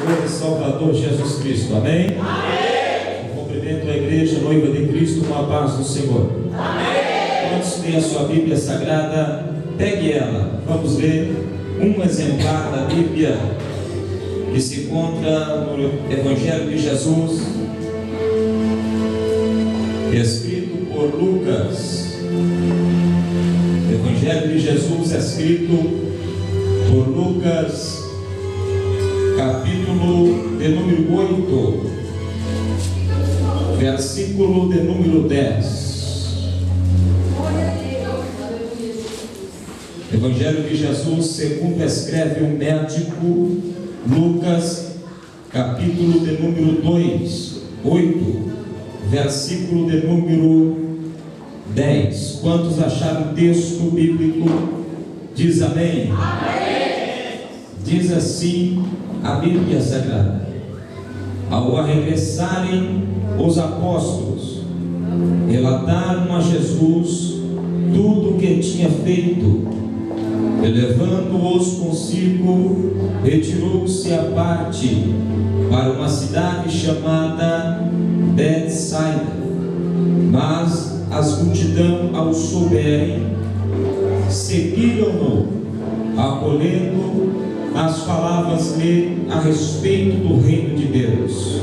Senhor e Salvador Jesus Cristo. Amém? Amém. Eu cumprimento a igreja noiva de Cristo com a paz do Senhor. Amém. Quantos têm a sua Bíblia Sagrada? Pegue ela. Vamos ler um exemplar da Bíblia que se encontra no Evangelho de Jesus, escrito por Lucas. Evangelho de Jesus, escrito por Lucas, capítulo de número 8, versículo de número 10. Evangelho de Jesus, segundo escreve o médico Lucas, capítulo de número 8, versículo de número 10. Quantos acharam o texto bíblico? Diz amém. Amém. Diz assim a Bíblia Sagrada: ao arregressarem os apóstolos, relataram a Jesus tudo o que tinha feito, e levando-os consigo, retirou-se à parte para uma cidade chamada Betsaida. Mas as multidão, ao souberem, seguiram-no, acolhendo as palavras-lhe a respeito do reino de Deus,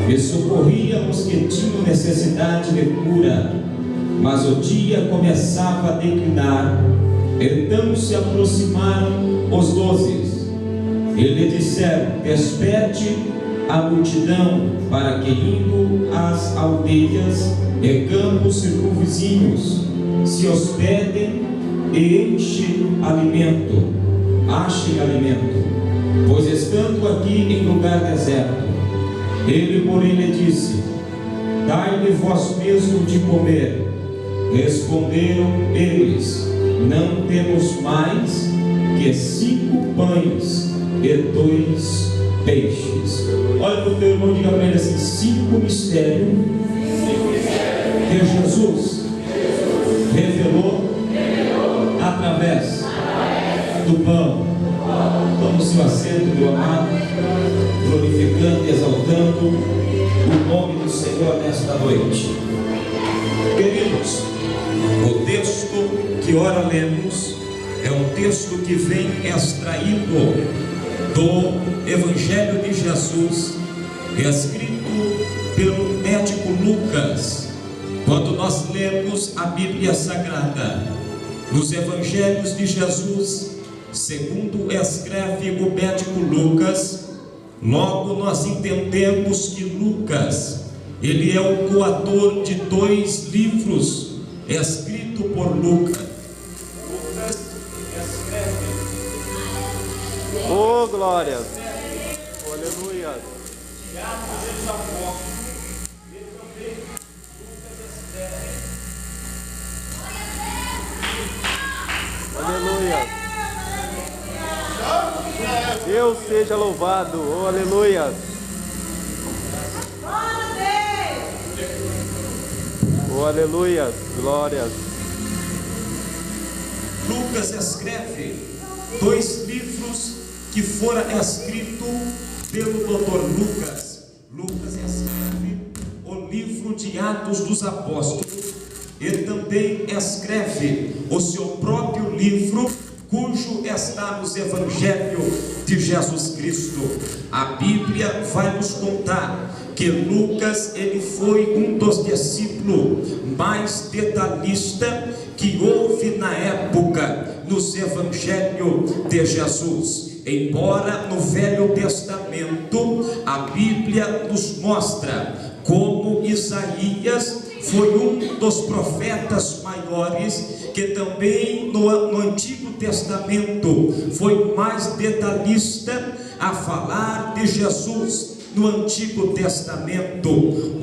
e socorria os que tinham necessidade de cura. Mas o dia começava a declinar. Então se aproximaram os 12 e lhe disseram: desperte a multidão, para que, indo às aldeias e campos circunvizinhos, se hospedem e achem alimento, pois estando aqui em lugar deserto. Ele, porém, lhe disse: dai-lhe vós mesmo de comer. Responderam eles: não temos mais que 5 pães e 2 peixes. Olha para o teu irmão e diga para ele assim: 5 mistérios que Jesus revelou através do pão. Toma o seu assento, meu amado, glorificando e exaltando o nome do Senhor nesta noite. Queridos, o texto que ora lemos é um texto que vem extraído do Evangelho de Jesus, escrito pelo médico Lucas. Quando nós lemos a Bíblia Sagrada, nos Evangelhos de Jesus, segundo escreve o médico Lucas, logo nós entendemos que Lucas, ele é o coautor de 2 livros escrito por Lucas. Lucas escreve. Oh, glória! Oh, aleluia! Aleluia! Deus seja louvado! Oh, aleluia! Oh, aleluia! Glórias! Lucas escreve 2 livros que foram escritos pelo Dr. Lucas. Lucas escreve o livro de Atos dos Apóstolos. Ele também escreve o seu próprio livro, cujo está nos Evangelhos de Jesus Cristo. A Bíblia vai nos contar que Lucas, ele foi um dos discípulos mais detalhistas que houve na época nos Evangelhos de Jesus. Embora no Velho Testamento a Bíblia nos mostra como Isaías foi um dos profetas maiores, que também no Antigo Testamento foi mais detalhista a falar de Jesus. No Antigo Testamento,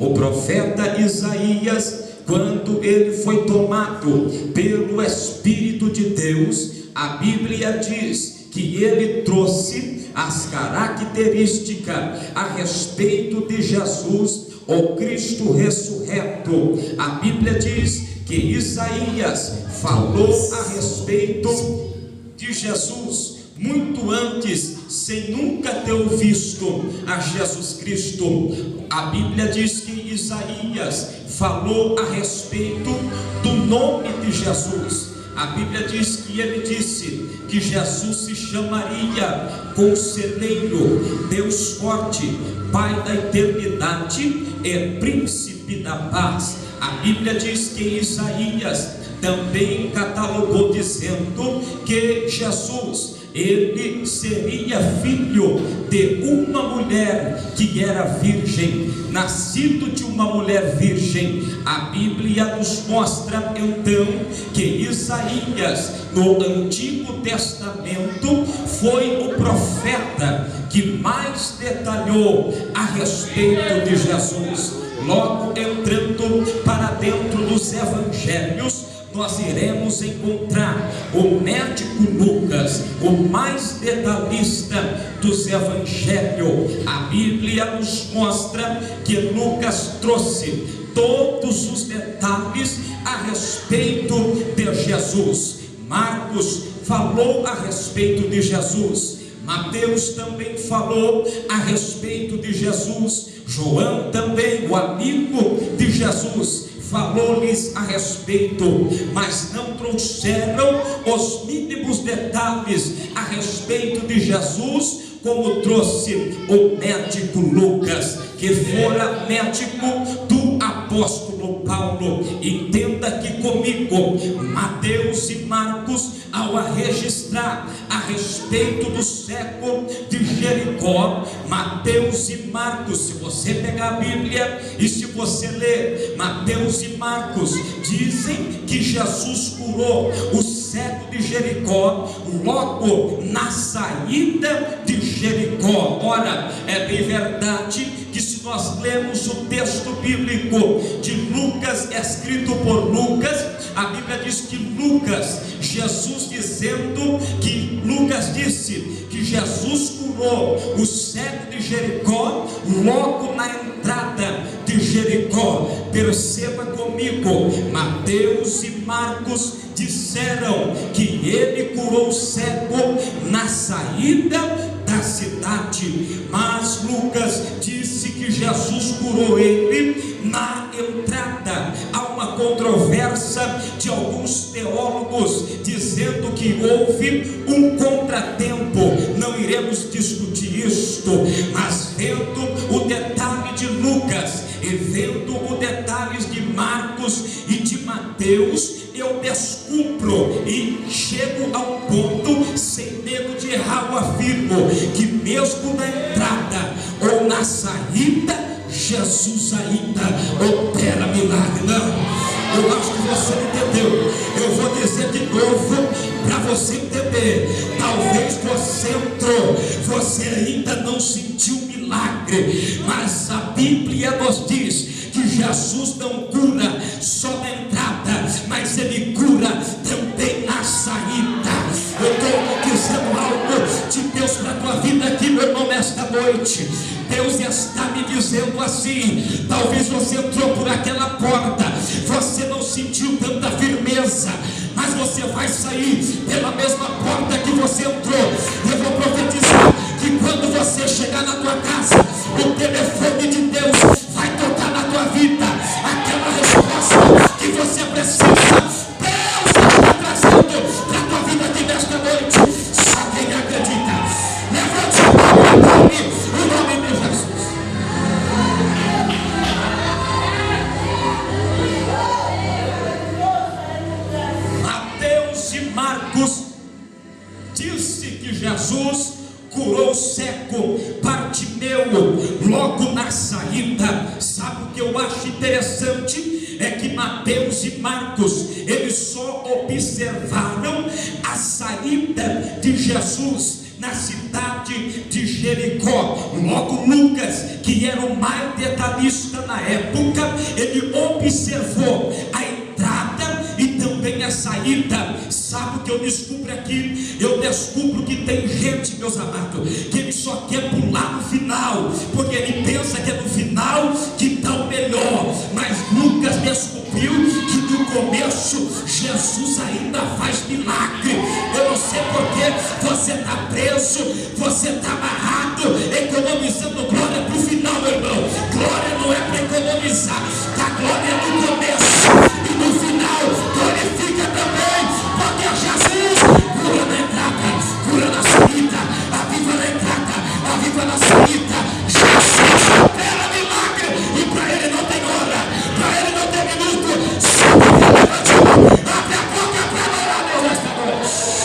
o profeta Isaías, quando ele foi tomado pelo Espírito de Deus, a Bíblia diz que ele trouxe as características a respeito de Jesus, o Cristo ressurreto. A Bíblia diz que Isaías falou a respeito de Jesus muito antes sem nunca ter visto a Jesus Cristo. A Bíblia diz que Isaías falou a respeito do nome de Jesus. A Bíblia diz que ele disse que Jesus se chamaria Conselheiro, Deus Forte, Pai da Eternidade e Príncipe da Paz. A Bíblia diz que Isaías também catalogou dizendo que Jesus, ele seria filho de uma mulher que era virgem, nascido de uma mulher virgem. A Bíblia nos mostra então que Isaías, no Antigo Testamento, foi o profeta que mais detalhou a respeito de Jesus. Logo entrando para dentro dos evangelhos, nós iremos encontrar o médico Lucas, o mais detalhista dos evangelhos. A Bíblia nos mostra que Lucas trouxe todos os detalhes a respeito de Jesus. Marcos falou a respeito de Jesus. Mateus também falou a respeito de Jesus. João também, o amigo de Jesus, falou-lhes a respeito, mas não trouxeram os mínimos detalhes a respeito de Jesus, como trouxe o médico Lucas, que fora médico do apóstolo Paulo. Entenda aqui comigo, Mateus e Marcos, ao registrar a respeito do cego de Jericó, Mateus e Marcos, se você pegar a Bíblia e se você ler Mateus e Marcos, dizem que Jesus curou o cego de Jericó logo na saída de Jericó. Ora, é bem verdade que se nós lemos o texto bíblico de Lucas, escrito por Lucas, a Bíblia diz que Jesus dizendo que Lucas disse que Jesus curou o cego de Jericó logo na entrada de Jericó. Perceba comigo, Mateus e Marcos disseram que ele curou o cego na saída da cidade, mas Lucas disse que Jesus curou ele na entrada. Há uma controvérsia de alguns teólogos dizendo que houve um contratempo. Não iremos discutir isto, mas vendo o detalhe de Lucas e vendo os detalhes de Marcos e de Mateus, eu descubro e chego a um ponto, sem medo de errar, eu afirmo que mesmo na entrada ou na saída, Jesus ainda opera milagre. Não, eu acho que você entendeu. Eu vou dizer de novo para você entender. Talvez você entrou, você ainda não sentiu milagre, mas a Bíblia nos diz que Jesus não cura só na entrada, mas ele cura também na saída. Eu estou dizendo algo de Deus para a tua vida aqui, meu irmão, nesta noite. Deus está me dizendo assim: talvez você entrou por aquela porta, você não sentiu tanta firmeza, mas você vai sair pela mesma porta que você entrou. Eu vou profetizar que quando você chegar na tua casa, o telefone de Deus vai tocar na tua vida, aquela resposta que você precisa. Deus está trazendo para a tua vida aqui nesta noite. Só quem acredita, levante a mão e o nome de Jesus. Mateus e Marcos disse que Jesus curou o cego Bartimeu logo na saída. Sabe o que eu acho interessante? É que Mateus e Marcos, eles só observaram a saída de Jesus na cidade de Jericó. Logo Lucas, que era o mais detalhista na época, ele observou a entrada e também a saída. Sabe o que eu descubro aqui? Eu descubro que tem gente, meus amados, que ele só quer pular no final, porque ele pensa que é no final que está o melhor. Mas Lucas descobriu que no começo Jesus ainda faz milagre. Eu não sei porque você está preso, você está amarrado, economizando glória para o final, meu irmão. Glória não é para economizar, a glória é no começo e no final. Glorifica também, porque é Jesus cura na entrada, cura na saída, aviva na entrada, aviva na saída. Jesus opera milagre e para ele não tem hora, para ele não tem minuto. Sobe, levante a mão, abre a boca para adorar Deus nesta noite.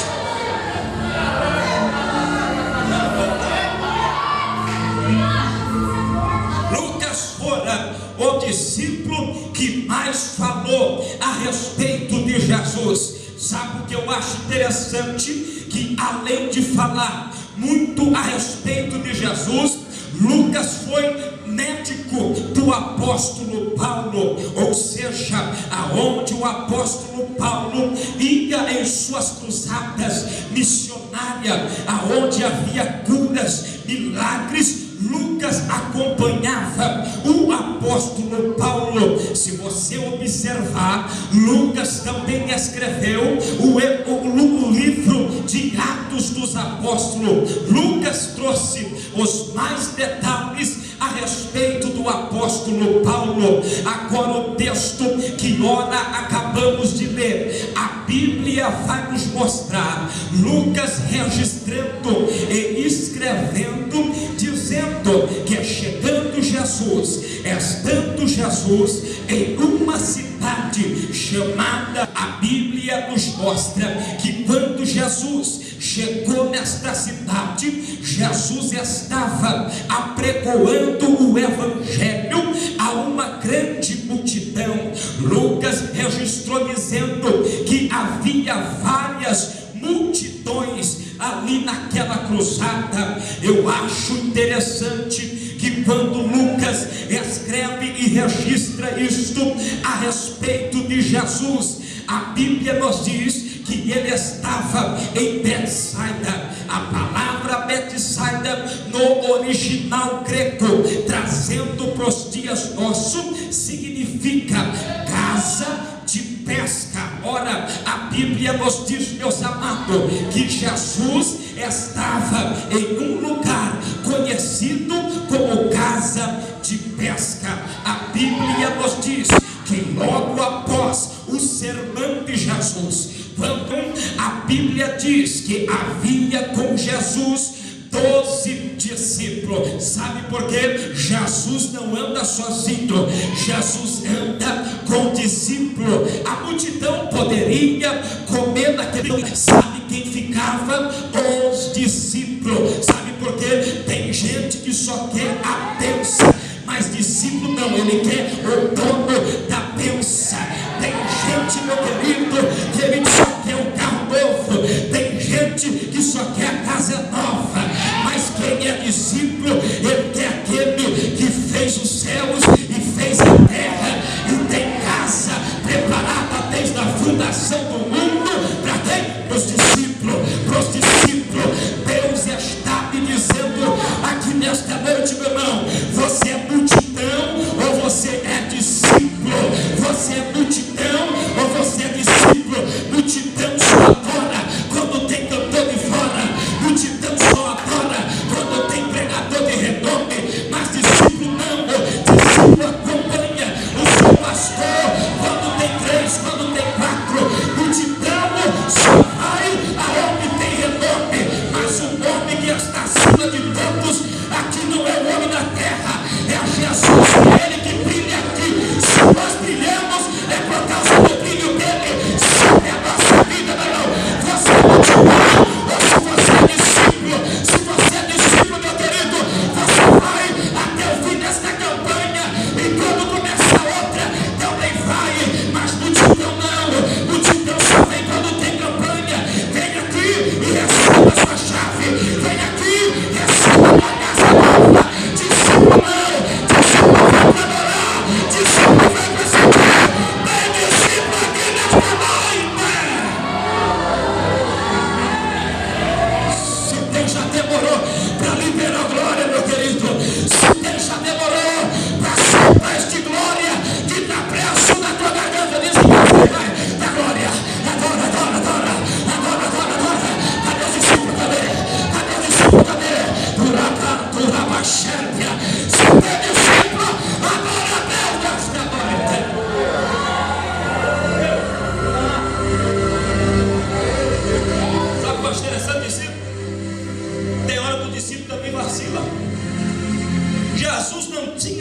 Lucas fora o discípulo que mais falou a respeito de Jesus. Sabe o que eu acho interessante? Que além de falar muito a respeito de Jesus, Lucas foi médico do apóstolo Paulo, ou seja, aonde o apóstolo Paulo ia em suas cruzadas missionárias, aonde havia curas, milagres, Lucas acompanhava o apóstolo Paulo. Se você observar, Lucas também escreveu o livro de Atos dos Apóstolos. Lucas trouxe os mais detalhes a respeito do apóstolo Paulo. Agora o texto que ora acabamos de ler, a Bíblia vai nos mostrar Lucas registrando e escrevendo, dizendo que chegando Jesus, estando Jesus em uma cidade chamada, a Bíblia nos mostra que quando Jesus chegou nesta cidade, Jesus estava apregoando o evangelho a uma grande multidão. Lucas registrou dizendo que havia várias multidões ali naquela cruzada. Eu acho interessante que quando Lucas escreve e registra isto a respeito de Jesus, a Bíblia nos diz que ele estava em Betsaida. A palavra Betsaida no original grego, trazendo para os dias nossos, significa casa de pesca. Ora, a Bíblia nos diz, meus amados, que Jesus estava em um lugar conhecido como casa de pesca. A Bíblia nos diz que logo após o sermão de Jesus, quando a Bíblia diz que havia com Jesus 12 discípulos. Sabe por quê? Jesus não anda sozinho, Jesus anda com discípulo. A multidão poderia comer naquele. Sabe quem ficava? Os discípulos. Sabe por quê? Tem gente que só quer a bênção, mas discípulo não, ele quer o dono da bênção. Tem gente, meu querido, que ele só quer um carro novo. Tem gente que só quer a casa nova. Mas quem é discípulo, ele quer aquele que fez os céus e fez a terra e tem casa preparada desde a fundação do mundo. Para quem? Para os discípulos. Para os discípulos. Deus está me dizendo aqui nesta noite, meu irmão, você é multidão ou você é discípulo? Você é multidão ou você é discípulo? Multidão só adora quando tem cantor de fora, multidão só adora quando tem pregador de renome, mas discípulo não. Discípulo acompanha o seu pastor quando tem 3, quando tem 4. Multidão só vai aonde tem renome, mas o nome que está acima de todos aqui não é o homem da terra, é Jesus. É ele que brilha aqui. Se nós brilhamos é por causa do brilho dele. Se é a nossa vida, não. Você é multidão ou se você é discípulo? Se você é discípulo, meu querido, você vai até o fim desta campanha e quando começar outra também vai. Mas multidão não. Multidão só vem quando tem campanha. Vem aqui e receba a sua chave. Vem aqui e receba a casa nova. Discípulo não. Discípulo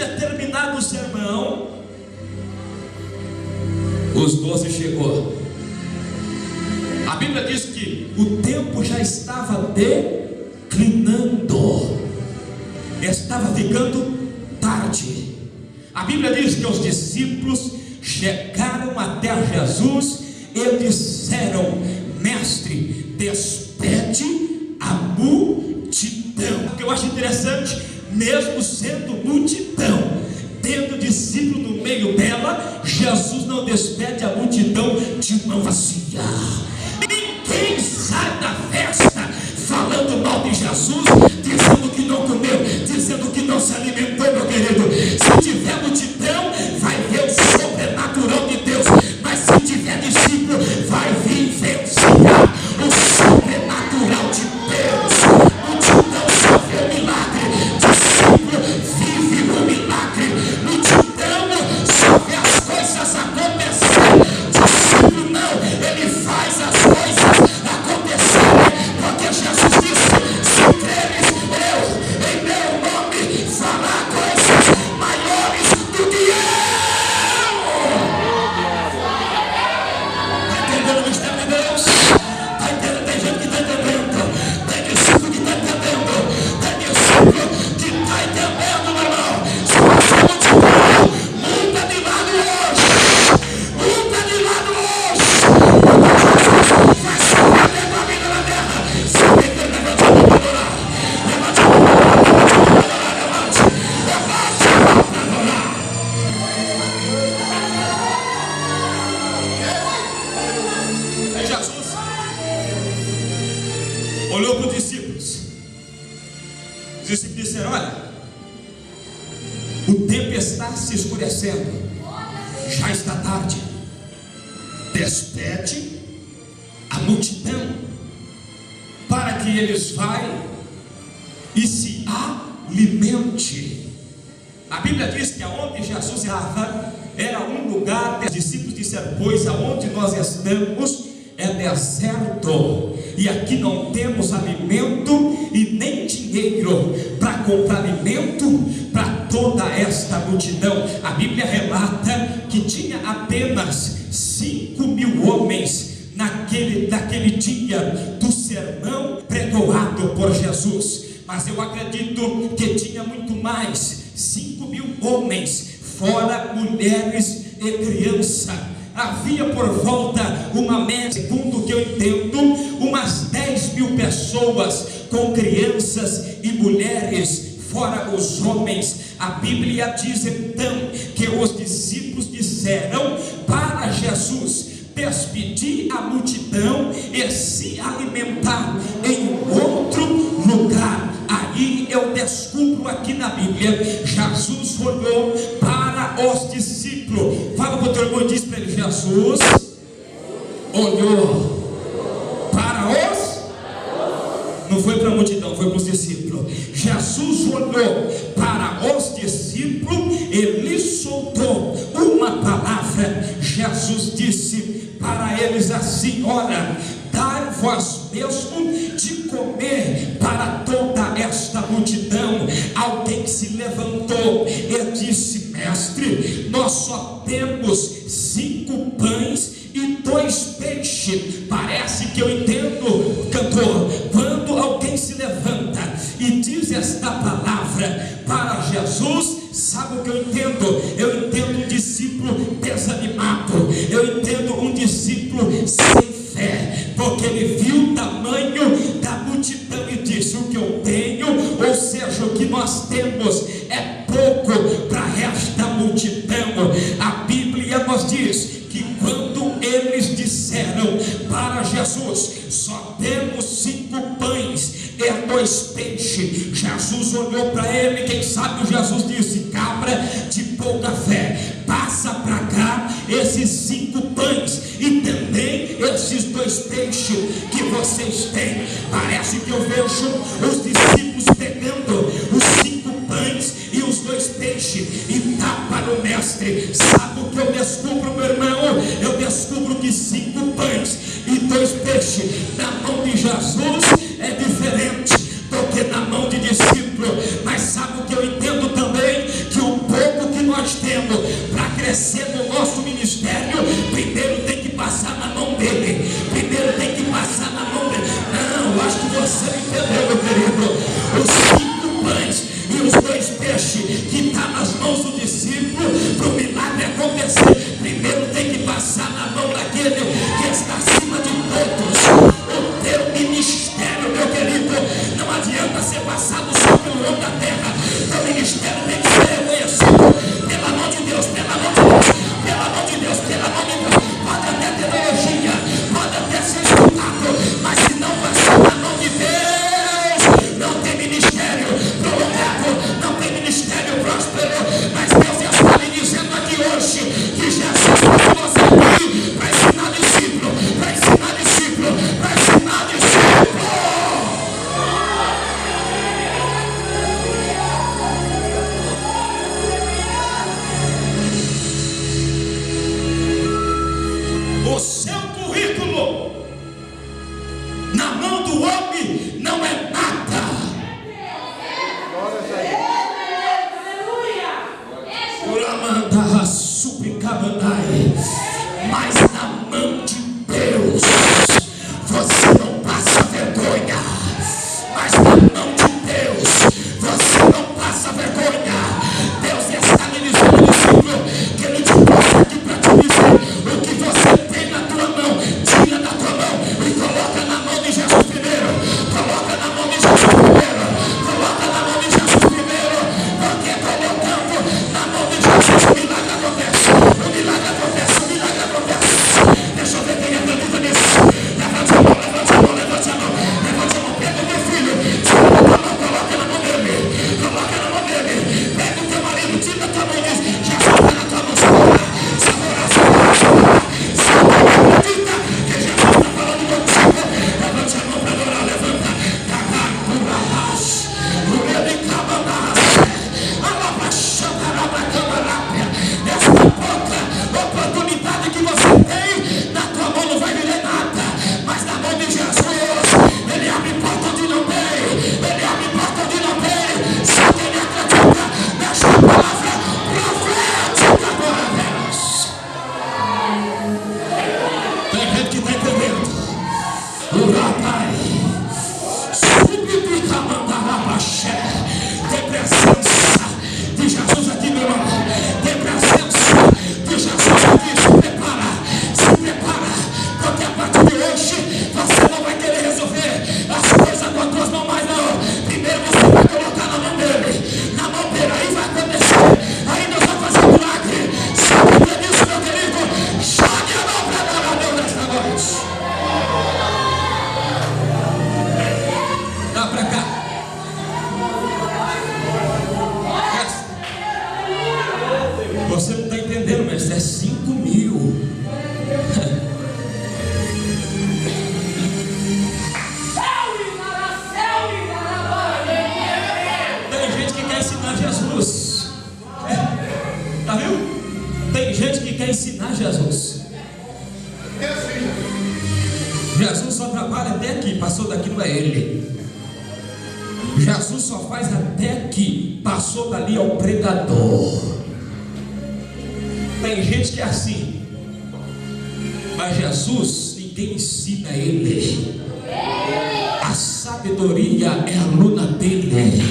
tinha terminado o sermão, os 12 chegou. A Bíblia diz que o tempo já estava declinando, estava ficando tarde. A Bíblia diz que os discípulos chegaram até Jesus e disseram: Mestre, despede a multidão. O que eu acho interessante, mesmo sendo multidão, tendo discípulo no meio dela, Jesus não despede a multidão de mão vazia. Ninguém sai da festa falando mal de Jesus, dizendo que não comeu, dizendo que não se alimentou, meu querido. Se tiver multidão, vai ver o sobrenatural de Deus, mas se tiver discípulo, vai vivenciar o sobrenatural de Deus. Multidão só vê o milagre, discípulo vive o milagre. Multidão só vê as coisas acontecer, discípulo não, ele faz as coisas acontecerem, porque Jesus disse: se creres, eu em meu nome falar coisas maiores do que eu. Está entendendo o mistério de Deus? Está entendendo? Tem gente que está entendendo, tem discípulo que está entendendo, tem discípulo que está entendendo, meu irmão. Se você não tiver, muda de lado hoje, muda de lado hoje. Vai se perder tua vida na terra. Se alguém quer levantar a mão para adorar, levante a mão para adorar, levante a mão para adorar. Aí Jesus olhou para os discípulos. Os discípulos disseram: olha, o tempo está se escurecendo, já está tarde, despede a multidão, para que eles vá e se alimente. A Bíblia diz que aonde Jesus estava era um lugar. Os discípulos disseram: pois aonde nós estamos é deserto, e aqui não temos alimento e nem dinheiro para comprar alimento para toda esta multidão. A Bíblia relata que tinha apenas 5.000 homens naquele dia do sermão pregoado por Jesus, mas eu acredito que tinha muito mais, 5.000 homens, fora mulheres e crianças. Havia por volta uma média, segundo o que eu entendo, umas 10.000 pessoas, com crianças e mulheres, fora os homens. A Bíblia diz então que os discípulos disseram para Jesus despedir a multidão e se alimentar em outro lugar. Aí eu descubro aqui na Bíblia, Jesus olhou para os discípulos. Fala para o teu irmão e diz para ele: Jesus olhou para os... Não foi para a multidão, foi para os discípulos. Jesus olhou para os discípulos e lhes soltou uma palavra. Jesus disse para eles assim: ora, dai vós mesmo de comer para toda esta multidão. Alguém se levantou e disse: mestre, nós só temos 5 pães e 2 peixes. Parece que eu entendo, cantor, quando alguém se levanta e diz esta palavra para Jesus. Sabe o que eu entendo? Eu entendo um discípulo desanimado, eu entendo um discípulo sem fé, porque ele viu o tamanho da multidão e disse: o que eu tenho, ou seja, o que nós temos é pouco para esta multidão. A Bíblia nos diz que quando eles disseram para Jesus: só temos 5 pães e 2 peixes, Jesus olhou para ele. Quem sabe Jesus disse: cabra de pouca fé, passa para cá esses 5 pães e também esses 2 peixes que vocês têm. Parece que eu vejo os discípulos pegando os 5 pães e os 2 peixes e dá para o mestre. Sabe o que eu descubro, meu irmão? Eu descubro que 5 pães e 2 peixes na mão de Jesus é diferente do que na mão de discípulo. Mas sabe o que eu entendo também? Que o povo exercer no nosso ministério, primeiro tem que passar na mão dele. Primeiro tem que passar na mão dele. Não, acho que você não entendeu, meu querido. Os 5 pães e os 2 peixes que está nas mãos do discípulo, para o milagre acontecer, primeiro tem que passar na mão daquele que está acima de todos. O teu ministério, meu querido, não adianta ser passado só pelo homem da terra. Teu ministério tem que ser reconhecido pela mão de Deus, pela mão de Deus, pela mão de Deus, pela mão de Deus. Pode até ter teologia, pode até ser estudado, mas se não passar na mão de Deus, não tem ministério prolongado, não tem ministério próspero. Mas Deus está lhe dizendo aqui hoje que Jesus trouxe você aqui para ensinar discípulo, para ensinar discípulo, para ensinar discípulo. O seu currículo na mão do homem não é nada. Uramanda suplicamandai, mas na mão de Deus você não passa vergonha. Mas na mão de Deus você não passa vergonha. Deus está lhe dizendo, discípulo, que Ele te trouxe aqui para te dizer: o que você tem na tua mão, tira da tua mão e coloca na mão de Jesus primeiro. Coloca na mão de Jesus primeiro. Coloca na mão de Jesus primeiro. Porque colocando na mão de Jesus, o milagre acontece. O milagre acontece. O milagre acontece. Deixa eu ver quem acredita nisso. Levante a mão, levante a mão, levante a mão. Levante a mão, pega o teu filho, tira da tua mão, coloca na mão dele. Coloca na mão dele. Pega o teu marido, tira da tua mão e diz: Jesus está na tua mão, segura. Segura, segura, segura. Se alguém acredita que Jesus está falando contigo, levante a mão para adorar, levanta. Cacacurabás, Urebicabandás, Alabaxandarabacambarápia. Esta pouca oportunidade que você tem, na tua mão não vai virar nada, mas na mão de Jesus, Ele abre porta onde não tem, Ele abre porta onde não tem. Se alguém acredita nesta palavra profética agora, Deus. Tem gente que está entendendo. Urapai, Subibicamandarabaxé. Tem presença de Jesus aqui, meu irmão. Tem presença de Jesus aqui. Se prepara, porque a partir de hoje você não vai querer resolver as coisas com as tuas mãos mais, não. Primeiro você vai colocar na mão dele. Na mão dele, aí vai acontecer. Aí Deus vai fazer um milagre. Sabe disso, meu querido? Jogue a mão para adorar a Deus nesta noite. Dá pra cá. Você não está entendendo, mas é 5.000. Tem gente que quer ensinar Jesus. Tá vendo? Tem gente que quer ensinar Jesus. Jesus só trabalha até aqui, passou daqui não é Ele. Jesus só faz até aqui, passou dali ao pregador. Tem gente que é assim, mas Jesus, ninguém ensina Ele. A sabedoria é aluna dele.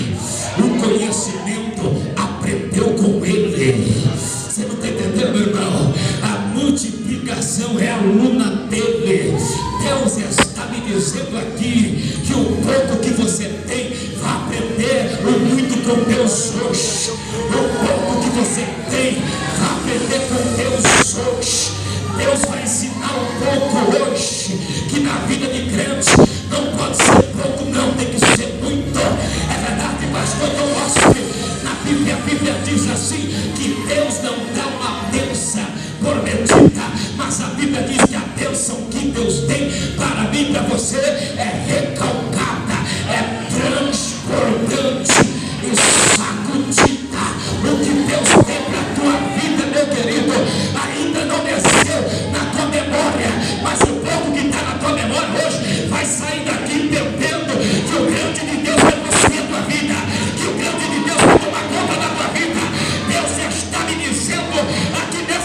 O conhecimento aprendeu com Ele. Você não está entendendo, meu irmão? A multiplicação é aluna dele. Deus está me dizendo aqui que o pouco que você tem vai aprender o muito com Deus hoje. O pouco que você tem vai aprender com Deus hoje. Deus vai ensinar um pouco hoje, que na vida de crente não pode ser pouco, não, tem que ser muito. É verdade, pastor, eu gosto que na Bíblia, a Bíblia diz assim, que Deus não dá uma bênção por medida, mas a Bíblia diz que a bênção que Deus tem para mim e para você é recalcada, é transbordante e sacudida. O que Deus tem para a tua vida, meu querido, ainda não desceu na tua memória, mas o pouco que está na tua memória hoje vai sair daqui entendendo que o grande de Deus vai possuir a tua vida, que o grande de Deus vai tomar conta da tua vida. Deus está me dizendo aqui nessa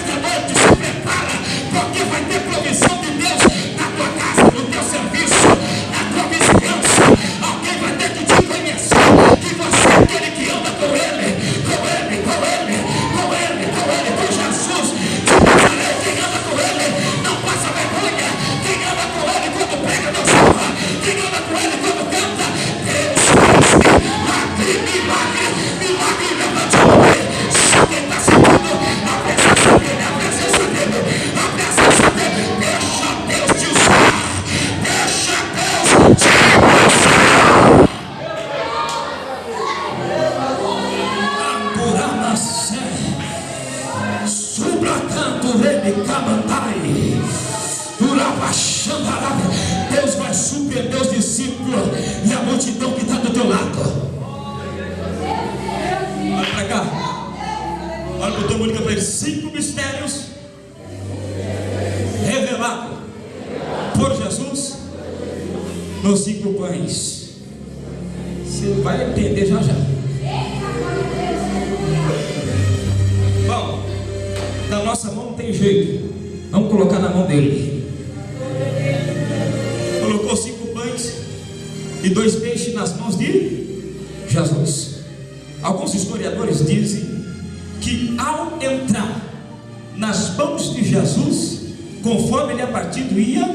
milagre levantou ele. Se alguém está sentindo a presença dele, a presença dele, a presença dele, deixa Deus te usar, deixa Deus te usar. Anduramacé, subracanto rebe camandai, durabachambará. Deus vai surpreender os discípulos e a multidão que está do teu lado. Olha para cá. Olha para o teu mundo para ele. 5 mistérios revelados por Jesus nos 5 pães. Você vai entender já já. Bom, na nossa mão não tem jeito. Vamos colocar na mão dele. Colocou 5 pães e 2 peixes nas mãos de Jesus. Alguns historiadores dizem que ao entrar nas mãos de Jesus, conforme ele a partido ia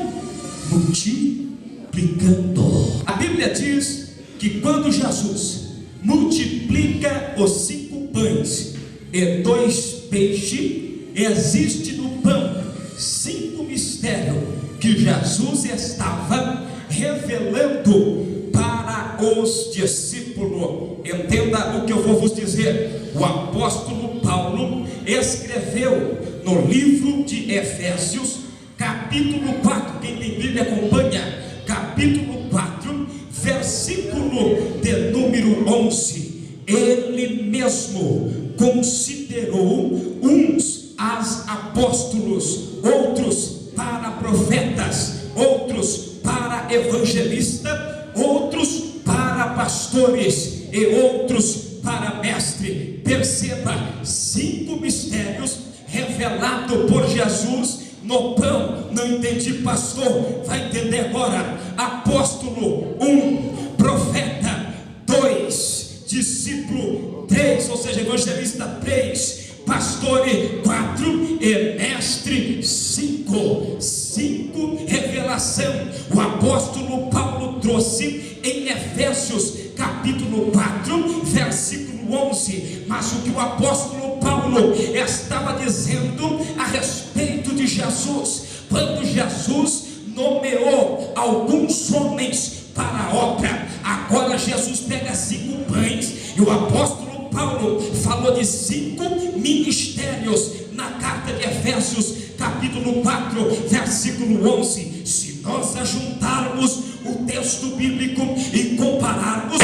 multiplicando. A Bíblia diz que quando Jesus multiplica os 5 pães e 2 peixes, existe no pão 5 mistérios que Jesus estava revelando para os discípulos. Entenda o que eu vou vos dizer. O apóstolo Paulo escreveu no livro de Efésios, capítulo 4, quem tem Bíblia acompanha, capítulo 4, versículo de número 11. Ele mesmo considerou uns as apóstolos, outros para profetas, outros para evangelistas, outros para pastores e outros para mestre. Perceba, 5 mistérios revelados por Jesus no pão. Não entendi, pastor? Vai entender agora. Apóstolo 1, profeta 2, discípulo 3, ou seja, evangelista 3, pastor 4 e mestre 5. 5 revelação. O apóstolo Paulo trouxe em Efésios capítulo 4, versículo 11. Mas o que o apóstolo Paulo estava dizendo a respeito de Jesus, quando Jesus nomeou alguns homens para a obra, agora Jesus pega 5 pães e o apóstolo Paulo falou de 5 ministérios na carta de Efésios capítulo 4, versículo 11. Se nós ajuntarmos o texto bíblico e compararmos,